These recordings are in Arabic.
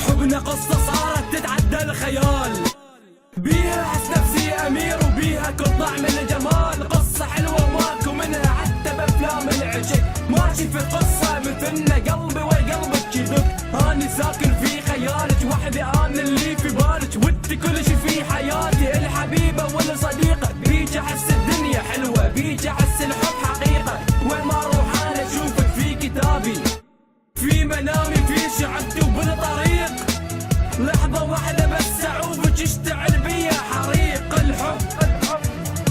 حبنا قصة صارت تتعدى الخيال، بيها احس نفسي امير وبيها كل طعم الجمال. قصة حلوة وماكو منها حتى بافلام العشق، ماشي في قصة مثلنا قلبي وقلبك يدق. اني ساكن في خيالك وحدي انا اللي في بالك، ودي كل شي في حياتي الحبيبة والصديقة. بيك احس الدنيا حلوة، بيك احس الحب حقيقة. وين ما اروح انا اشوفك في كتابي، في منامي، في شعبتي وبالطريق. لحظة واحدة بس اعوفك يشتعل بيا حريق الحب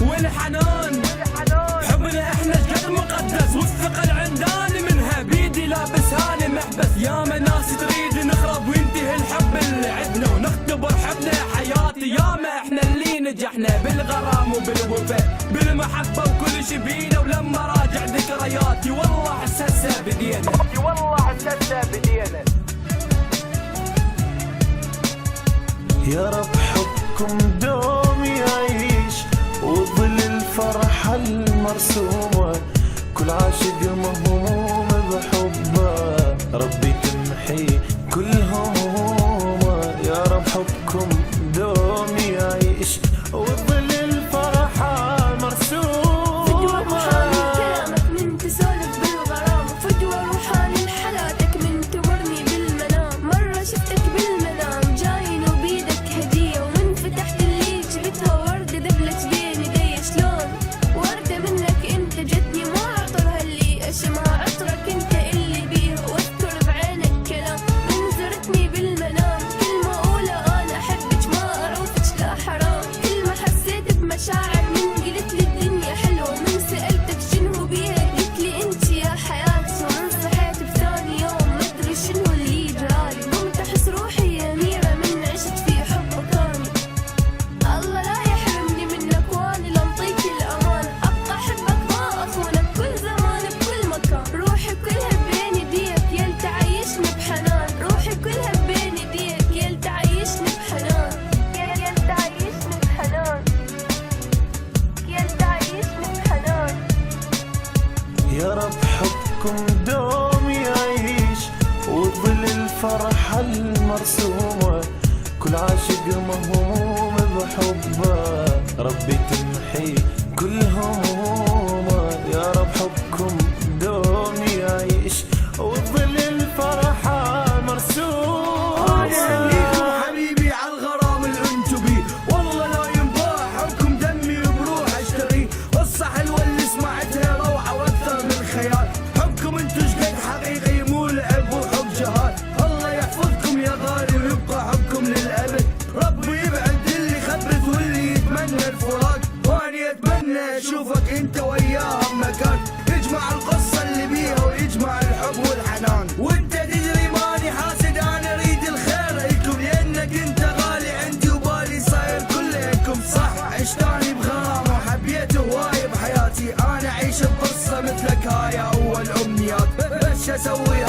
والحنان. حبنا احنا قد مقدس، والثقل عنداني منها بيدي لابسهاني محبس. ياما ناس تريد نخرب وينتهي الحب اللي عدنا، ونختبر حبنا حياتي. ياما احنا اللي نجحنا بالغرام وبالوفاء بالمحبة وكل شي بينا. ولما راجع ذكرياتي والله احس هسه بدينا، والله احس هسه بدينا. يا رب حبكم دوم يعيش، وظل الفرحة المرسومة. كل عاشق مهموم بحبه، ربي تمحي كل همومه. يا رب حبكم دوم يعيش، وظل الفرحة المرسومة. فجوة روحاني كلامك من تسولف بالغرام، وفجوة روحاني لحالاتك من تمرني بالمنام. مرة شفتك بالمنام جاين وبيدك هدية، ومن فتحت اللي جبتها وردة ذبلت بين يدي. شلون وردة منك انت جتني، ما عطرها اللي اشمها، عطرك انت اللي بيه. واذكر بعينك كلام من زرتني بالمنام، كلمة اولى انا احبك ما اعوفك لا حرام. كلمة حسيت بمشاعر من قلت لي الدنيا حلوة، من سألتك شنو بيها قلت لي انت يا حياتي. ومن صحيت بثاني يوم ما ادري شنو اللي جرالي، قمت احس روحي اميرة من عشت في حبك اني. الله لا يحرمني منك واني لنطيك الامان، ابقى احبك ما اخونك كل زمان بكل مكان. روحي كلها بين يديك يل تعيشني بحنان، روحي كلها بين يديك يل تعيشني بحنان، يل تعيشني بحنان، يل تعيشني بحنان. يا رب حبكم دوم يعيش، وظل الفرحة المرسومة. كل عاشق مهموم بحبه، ربي تمحي كل همومه. يا رب حبكم دوم يعيش، وظل الفرحة المرسومة. خليكم حبيبي عالغرام اللي انتو بيه، والله لا ينباع حبكم دمي وبروح اشتريه. قصة حلوة اللي سمعتها روعة واكثر من خيال. حبكم انتو شقد حقيقي مو لعب وحب جهال. الله يحفظكم يا غالي ويبقى حبكم للأبد. ربي يبعد اللي خبرت واللي يتمنى الفراق، واني اتمنى اشوفك انت وياها بمكان يجمع القصة اللي بيها ويجمع الحب والحنان. وانت تدري ماني حاسد انا اريد الخير لكم، لانك انت غالي عندي وبالي صاير كلكم صح. عشتاني بغرام وحبيته هواي بحياتي، انا اعيش بقصة مثلك هاي اول امنيات. بس اسوي